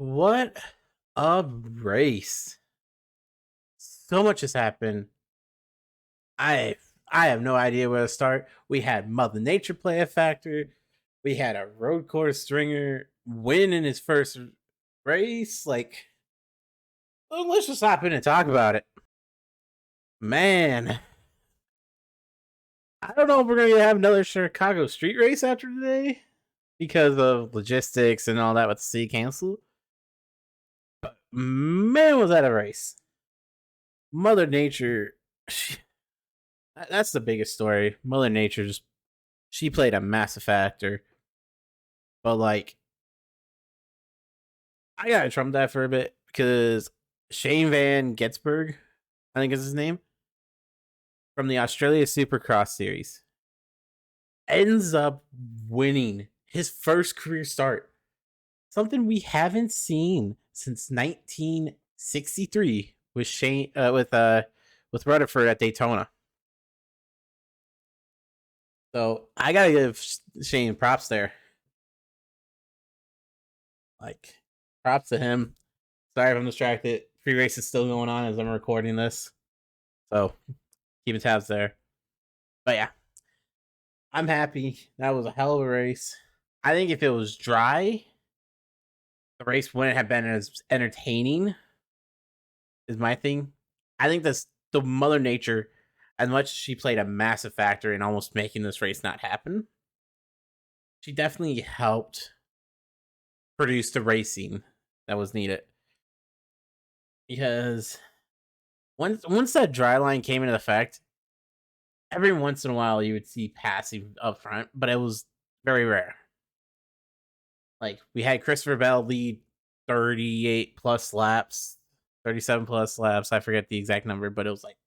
What a race. So much has happened. I I have no idea where to start. We had Mother Nature play a factor. We had a road course stringer win in his first race. Let's just hop in and talk about it. Man, I don't know if we're gonna have another Chicago street race after today because of logistics and all that with the city canceled. Man, was that a race! Mother Nature, that's the biggest story. Mother Nature just she played a massive factor, but I gotta trump that for a bit because Shane Van Getsberg, I think is his name, from the Australia Supercross series, ends up winning his first career start. Something we haven't seen since 1963 with with Rutherford at Daytona. So I gotta give Shane props there. Like props to him. Sorry if I'm distracted. Free race is still going on as I'm recording this. So keeping tabs there. But yeah, I'm happy. That was a hell of a race. I think if it was dry, the race wouldn't have been as entertaining, is my thing. I think that's the Mother Nature, as much as she played a massive factor in almost making this race not happen, she definitely helped produce the racing that was needed. Because once that dry line came into effect, every once in a while you would see passing up front, but it was very rare. Like we had Christopher Bell lead 38 plus laps, 37 plus laps. I forget the exact number, but it was like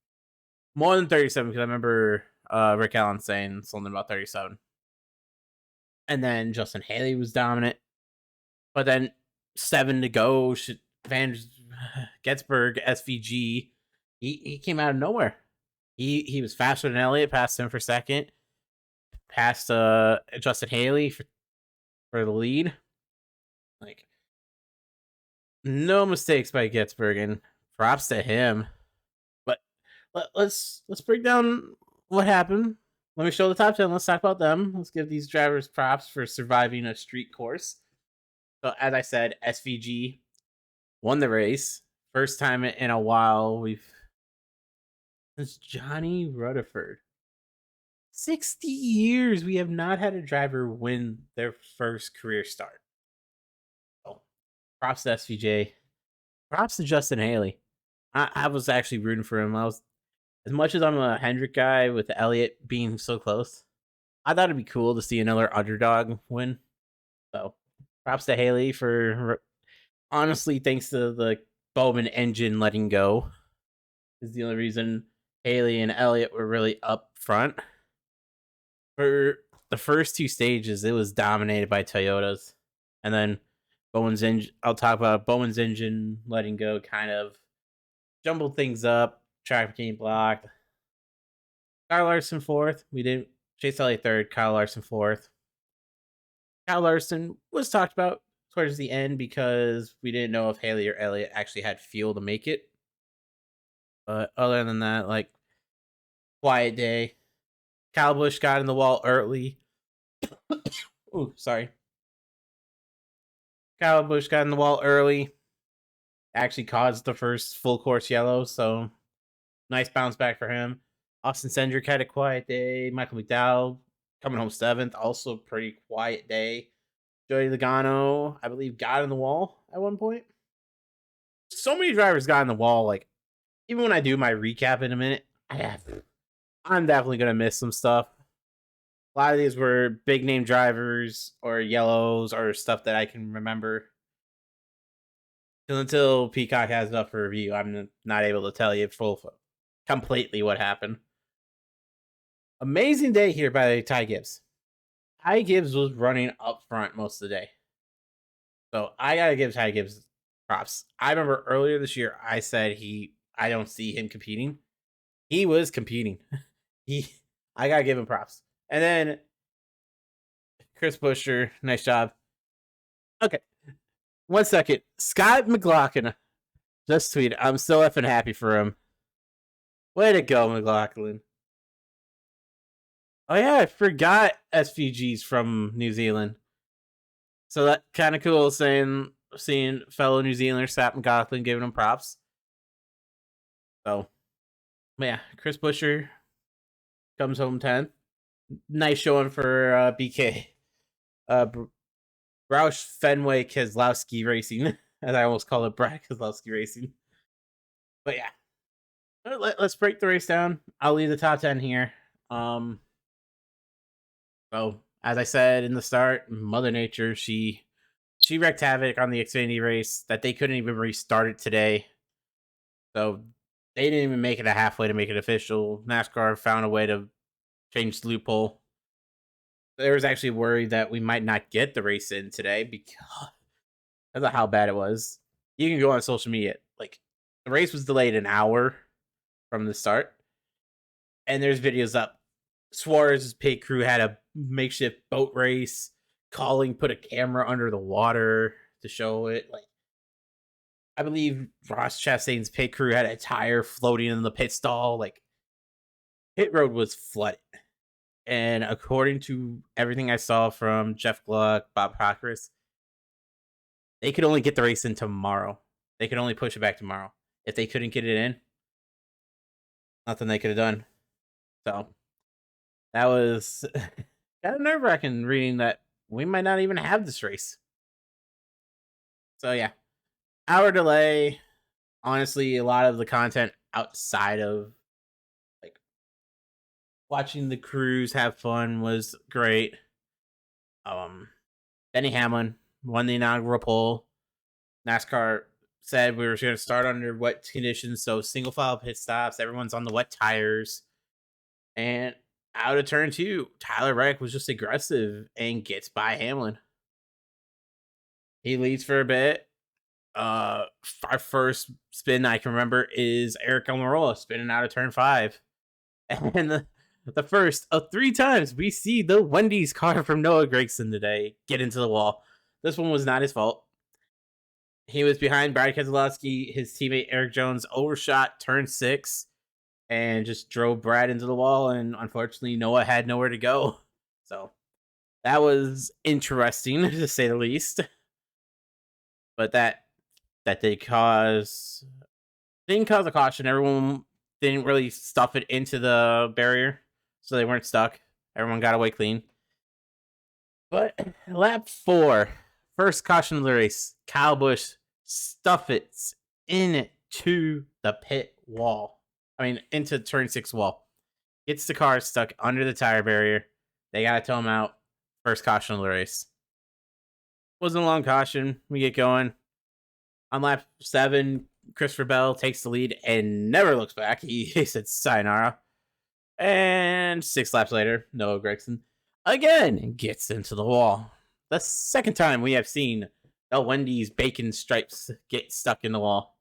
more than 37 because I remember Rick Allen saying something about 37. And then Justin Haley was dominant, but then 7 to go. Van Getsberg SVG, he came out of nowhere. He was faster than Elliott, passed him for second, passed Justin Haley for the lead. Like no mistakes by Getsberg, and props to him. But let's break down what happened. Let me show the top 10. Let's talk about them. Let's give these drivers props for surviving a street course. So as I said, SVG won the race. First time in a while since Johnny Rutherford. 60 years we have not had a driver win their first career start. So props to SVJ. Props to Justin Haley. I was actually rooting for him. I was as much as I'm a Hendrick guy with Elliott being so close. I thought it'd be cool to see another underdog win. So props to Haley for honestly, thanks to the Bowman engine letting go, is the only reason Haley and Elliott were really up front. For the first two stages, it was dominated by Toyotas, and then Bowman's engine. I'll talk about Bowman's engine letting go, kind of jumbled things up. Track became blocked. Kyle Larson fourth. We didn't. Chase Elliott third. Kyle Larson fourth. Kyle Larson was talked about towards the end because we didn't know if Haley or Elliott actually had fuel to make it. But other than that, like quiet day. Kyle Busch got in the wall early. Ooh, sorry. Kyle Busch got in the wall early. Actually caused the first full course yellow, so nice bounce back for him. Austin Cindric had a quiet day. Michael McDowell coming home seventh, also pretty quiet day. Joey Logano, I believe, got in the wall at one point. So many drivers got in the wall. Like, even when I do my recap in a minute, I'm definitely gonna miss some stuff. A lot of these were big name drivers or yellows or stuff that I can remember. Until Peacock has enough for review, I'm not able to tell you completely what happened. Amazing day here by Ty Gibbs. Ty Gibbs was running up front most of the day. So I gotta give Ty Gibbs props. I remember earlier this year I said I don't see him competing. He was competing. I gotta give him props. And then Chris Buescher, nice job. Okay. 1 second. Scott McLaughlin just tweeted. I'm so effing happy for him. Way to go, McLaughlin. Oh yeah, I forgot SVG's from New Zealand. So that kind of cool seeing fellow New Zealander Scott McLaughlin giving him props. So, yeah, Chris Buescher comes home 10th. Nice showing for BK. Roush Fenway Keselowski Racing, as I almost call it, Brad Keselowski Racing. But yeah, let's break the race down. I'll leave the top 10 here. So as I said in the start, Mother Nature, she wreaked havoc on the Xfinity race that they couldn't even restart it today. So they didn't even make it a halfway to make it official. NASCAR found a way to change the loophole. There was actually worried that we might not get the race in today because of how bad it was. You can go on social media. Like, the race was delayed an hour from the start. And there's videos up. Suarez's pit crew had a makeshift boat race. Put a camera under the water to show it. Like, I believe Ross Chastain's pit crew had a tire floating in the pit stall. Like, pit road was flooded. And according to everything I saw from Jeff Gluck, Bob Cockris, they could only get the race in tomorrow. They could only push it back tomorrow. If they couldn't get it in, nothing they could have done. So that was kind of nerve-wracking reading that we might not even have this race. So yeah, hour delay. Honestly, a lot of the content outside of like watching the crews have fun was great. Denny Hamlin won the inaugural pole. NASCAR said we were going to start under wet conditions, so single file pit stops. Everyone's on the wet tires. And out of turn 2, Tyler Reddick was just aggressive and gets by Hamlin. He leads for a bit. Our first spin I can remember is Eric Almirola spinning out of turn 5. And the first of 3 times we see the Wendy's car from Noah Gragson today get into the wall. This one was not his fault. He was behind Brad Keselowski. His teammate Eric Jones overshot turn 6 and just drove Brad into the wall. And unfortunately, Noah had nowhere to go. So that was interesting, to say the least. But that didn't cause a caution. Everyone didn't really stuff it into the barrier, so they weren't stuck. Everyone got away clean. But lap 4, first caution of the race, Kyle Busch stuff it into the pit wall. Into turn 6 wall. Gets the car stuck under the tire barrier. They got to tow him out. First caution of the race. Wasn't a long caution. We get going. On lap 7, Christopher Bell takes the lead and never looks back. He said sayonara. And 6 laps later, Noah Gragson again gets into the wall. The second time we have seen the Wendy's bacon stripes get stuck in the wall.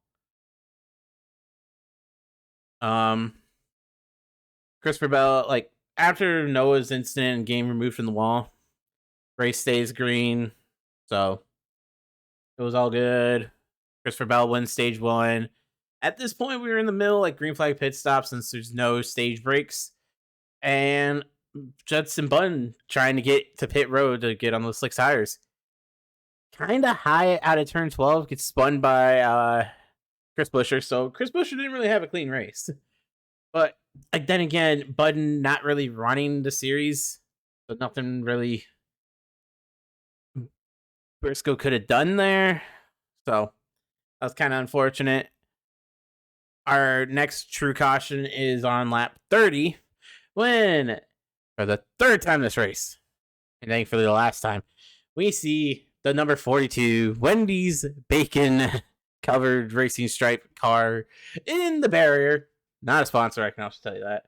Christopher Bell, after Noah's incident and game removed from the wall, race stays green, so it was all good. Christopher Bell wins stage 1. At this point, we were in the middle, green flag pit stop, since there's no stage breaks. And Judson Button trying to get to pit road to get on those slick tires. Kind of high out of turn 12, gets spun by Chris Buescher. So Chris Buescher didn't really have a clean race. But then again, Button not really running the series. So nothing really Briscoe could have done there. So that was kind of unfortunate. Our next true caution is on lap 30, when, for the 3rd time this race, and thankfully the last time, we see the number 42 Wendy's bacon covered racing stripe car in the barrier. Not a sponsor, I can also tell you that.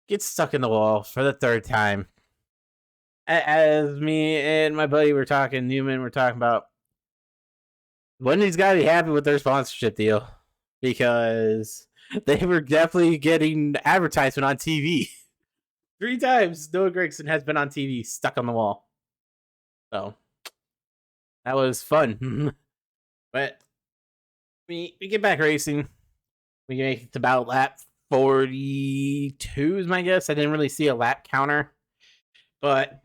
Gets stuck in the wall for the 3rd time. As me and my buddy Newman were talking about, Wendy's got to be happy with their sponsorship deal, because they were definitely getting advertisement on TV. 3 times Noah Gragson has been on TV stuck on the wall. So that was fun. But we get back racing. We make it to about lap 42 is my guess. I didn't really see a lap counter, but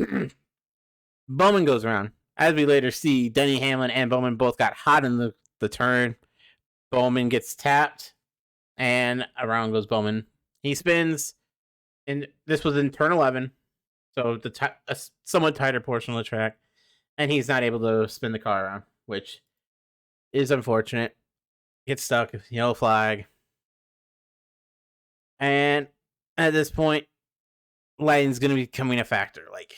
Bowman goes around. As we later see, Denny Hamlin and Bowman both got hot in the turn. Bowman gets tapped, and around goes Bowman. He spins, and this was in turn 11, so a somewhat tighter portion of the track, and he's not able to spin the car around, which is unfortunate. Gets stuck, yellow flag. And at this point, lighting's going to be becoming a factor. Like,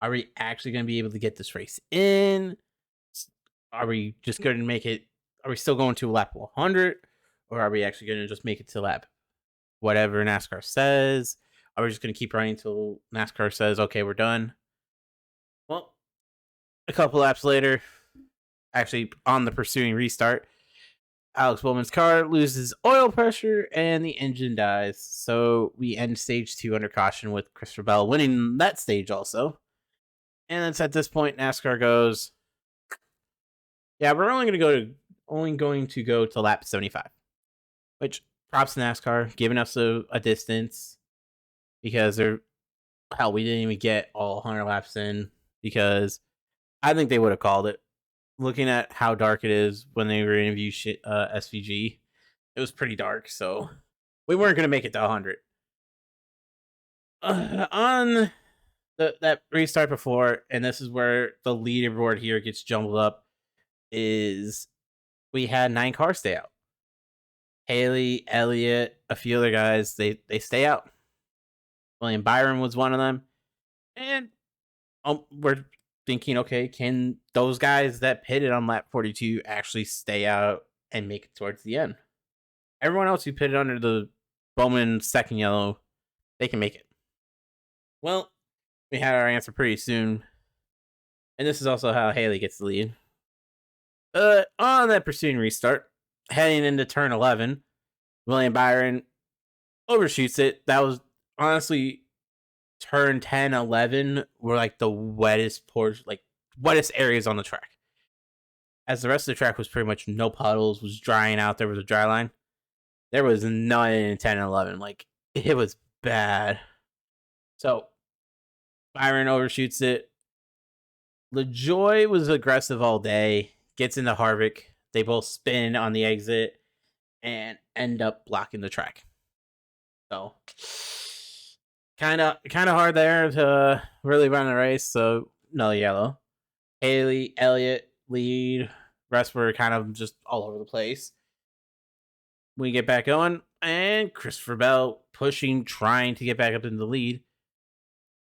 are we actually going to be able to get this race in? Are we just going to make it? Are we still going to lap 100? Or are we actually going to just make it to lap whatever NASCAR says? Are we just going to keep running until NASCAR says, okay, we're done? Well, a couple laps later, actually on the pursuing restart, Alex Bowman's car loses oil pressure and the engine dies. So we end stage 2 under caution with Christopher Bell winning that stage also. And it's at this point NASCAR goes, yeah, we're only going to go to lap 75. Which props to NASCAR giving us a distance, because we didn't even get all 100 laps in, because I think they would have called it. Looking at how dark it is when they were interviewing SVG, it was pretty dark, so we weren't going to make it to 100. On that restart before, and this is where the leaderboard here gets jumbled up, is we had 9 cars stay out. Haley, Elliott, a few other guys, they stay out. William Byron was one of them. And we're thinking, okay, can those guys that pitted on lap 42 actually stay out and make it towards the end? Everyone else who pitted under the Bowman second yellow, they can make it. Well, we had our answer pretty soon. And this is also how Haley gets the lead. On that pursuing restart, heading into turn 11, William Byron overshoots it. That was honestly turn 10, 11 were like the wettest wettest areas on the track. As the rest of the track was pretty much no puddles, was drying out. There was a dry line. There was none in 10 and 11. Like, it was bad. So Byron overshoots it. LaJoy was aggressive all day. Gets into Harvick. They both spin on the exit and end up blocking the track. So kind of hard there to really run the race. So no yellow. Haley, Elliott lead. Rest were kind of just all over the place. We get back going, and Christopher Bell pushing, trying to get back up in the lead.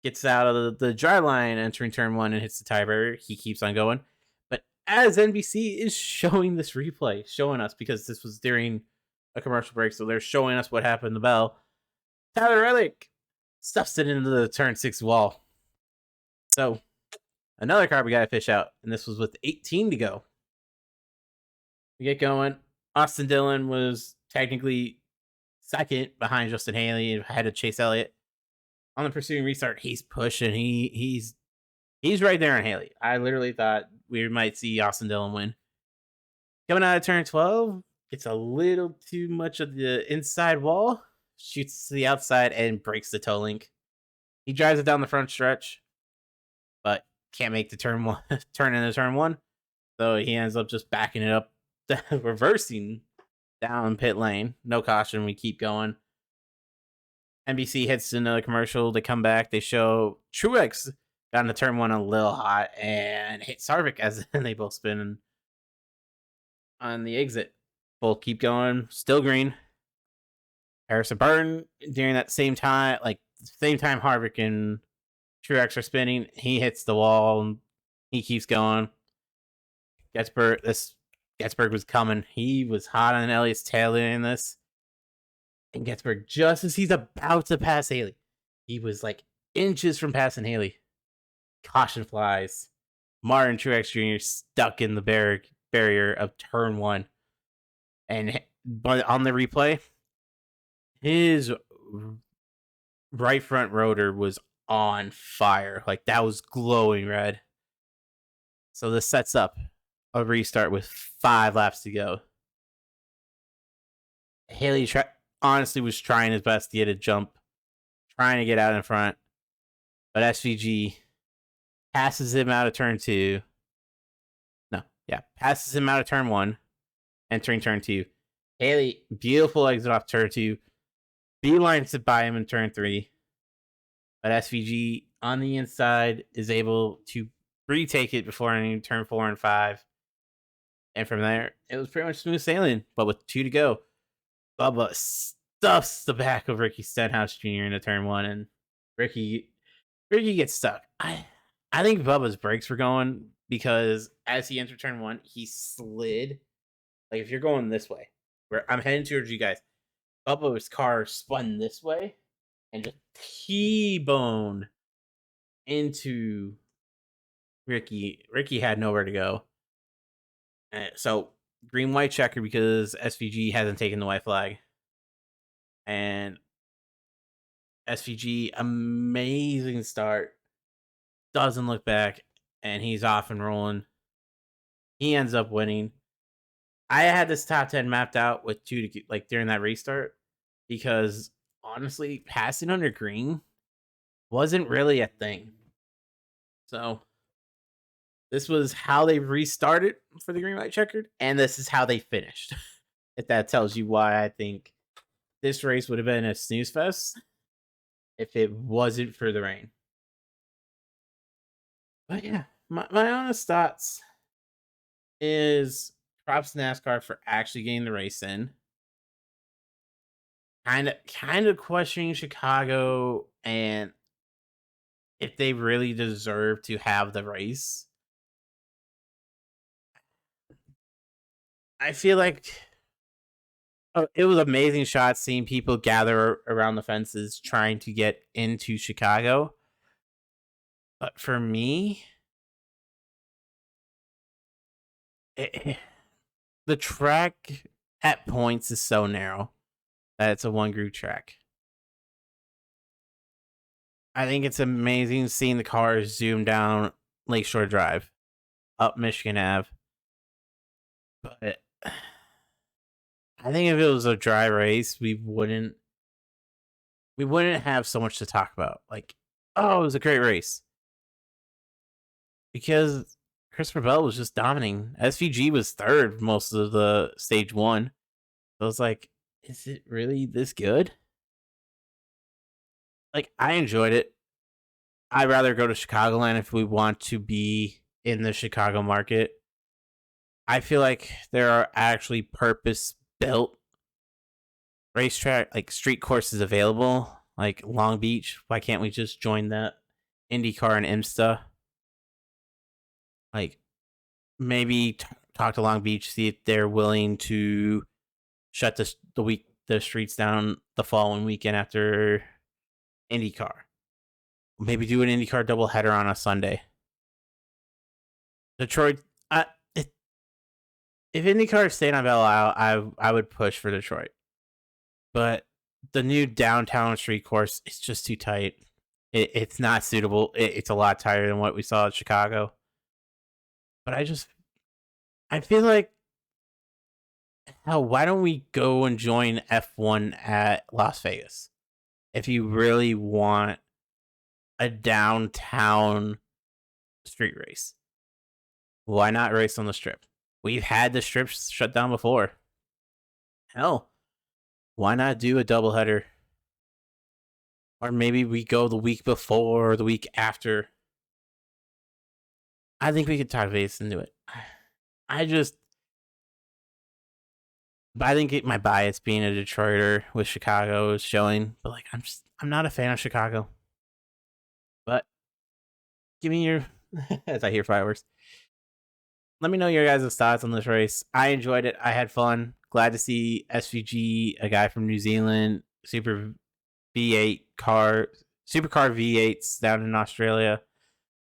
Gets out of the dry line entering turn 1 and hits the tire barrier. He keeps on going. But as NBC is showing this replay, showing us, because this was during a commercial break, so they're showing us what happened to Bell. Tyler Reddick stuffs it into the turn 6 wall. So another car we got to fish out, and this was with 18 to go. We get going. Austin Dillon was technically second behind Justin Haley and had to chase Elliott. On the pursuing restart, he's pushing. He's right there on Haley. I literally thought we might see Austin Dillon win. Coming out of turn 12, gets a little too much of the inside wall, shoots to the outside, and breaks the toe link. He drives it down the front stretch, but can't make the turn into turn 1. So he ends up just backing it up, reversing down pit lane. No caution. We keep going. NBC hits another commercial. They come back. They show Truex got into turn 1 a little hot and hit Harvick as they both spin on the exit. Both keep going. Still green. Harrison Burton during that same time Harvick and Truex are spinning. He hits the wall and he keeps going. Getzberg was coming. He was hot on Elliott's tail in this. And Getzberg, just as he's about to pass Haley, he was like inches from passing Haley. Caution flies. Martin Truex Jr. stuck in the barrier of turn 1. But on the replay, his right front rotor was on fire. Like, that was glowing red. So this sets up a restart with 5 laps to go. Haley honestly was trying his best to get a jump, trying to get out in front, but SVG passes him out of turn 2. No, yeah, passes him out of turn 1, entering turn 2. Haley, beautiful exit off turn 2, beelines it by him in turn 3, but SVG on the inside is able to retake it before entering turn 4 and 5. And from there, it was pretty much smooth sailing. But with 2 to go, Bubba stuffs the back of Ricky Stenhouse Jr. into turn 1, and Ricky gets stuck. I think Bubba's brakes were going because as he entered turn 1, he slid. Like if you're going this way, where I'm heading towards you guys, Bubba's car spun this way and just T-boned into Ricky. Ricky had nowhere to go. So green white checker because SVG hasn't taken the white flag. And SVG, amazing start. Doesn't look back, and he's off and rolling. He ends up winning. I had this top 10 mapped out with 2 to like during that restart because honestly, passing under green wasn't really a thing. So this was how they restarted for the green white checkered, and this is how they finished. If that tells you why I think this race would have been a snooze fest if it wasn't for the rain. But yeah, my honest thoughts is props to NASCAR for actually getting the race in. Kind of questioning Chicago and if they really deserve to have the race. I feel like it was amazing shots seeing people gather around the fences trying to get into Chicago. But for me, the track at points is so narrow that it's a one group track. I think it's amazing seeing the cars zoom down Lakeshore Drive, up Michigan Ave. But I think if it was a dry race, we wouldn't have so much to talk about. Like, oh, it was a great race. Because Christopher Bell was just dominating. SVG was third most of the stage 1. So I was like, is it really this good? Like, I enjoyed it. I'd rather go to Chicagoland if we want to be in the Chicago market. I feel like there are actually purpose built racetrack, like street courses available, like Long Beach. Why can't we just join that IndyCar and IMSTA? Like, maybe talk to Long Beach, see if they're willing to shut the streets down the following weekend after IndyCar. Maybe do an IndyCar doubleheader on a Sunday. Detroit, if IndyCar stayed on Belle Isle, I would push for Detroit. But the new downtown street course is just too tight. It's not suitable. It's a lot tighter than what we saw at Chicago. But I feel like, hell, why don't we go and join F1 at Las Vegas? If you really want a downtown street race, why not race on the strip? We've had the strips shut down before. Hell, why not do a doubleheader? Or maybe we go the week before or the week after. I think we could talk Vegas into it. But I think my bias being a Detroiter with Chicago is showing. But like, I'm not a fan of Chicago. But give me your, as I hear fireworks. Let me know your guys' thoughts on this race. I enjoyed it. I had fun. Glad to see SVG, a guy from New Zealand, supercar V8s down in Australia.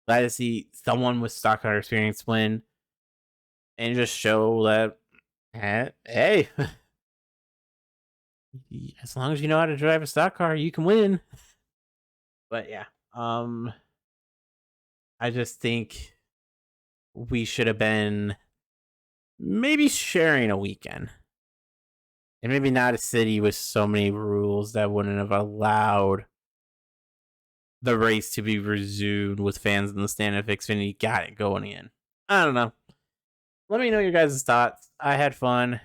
Glad to see someone with stock car experience win and just show that, hey, as long as you know how to drive a stock car, you can win. But yeah, I just think we should have been maybe sharing a weekend. And maybe not a city with so many rules that wouldn't have allowed the race to be resumed with fans in the stand if Xfinity got it going again. I don't know. Let me know your guys' thoughts. I had fun.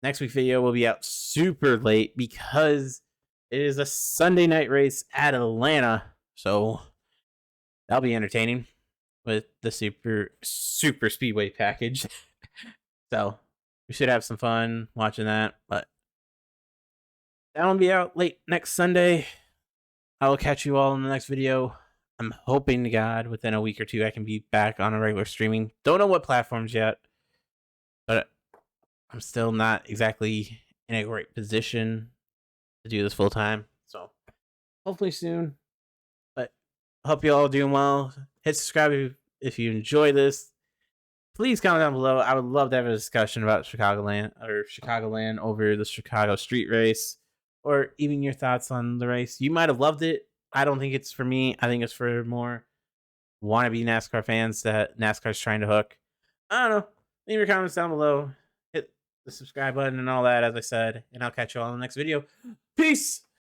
Next week's video will be out super late because it is a Sunday night race at Atlanta. So that'll be entertaining with the super speedway package. So we should have some fun watching that. But that'll be out late next Sunday. I will catch you all in the next video. I'm hoping to God within a week or two I can be back on a regular streaming. Don't know what platforms yet, but I'm still not exactly in a great position to do this full time. So hopefully soon. But hope you all are doing well. Hit subscribe if you enjoy this. Please comment down below. I would love to have a discussion about Chicagoland over the Chicago street race, or even your thoughts on the race. You might have loved it. I don't think it's for me. I think it's for more wannabe NASCAR fans that NASCAR's trying to hook. I don't know. Leave your comments down below. Hit the subscribe button and all that, as I said. And I'll catch you all in the next video. Peace!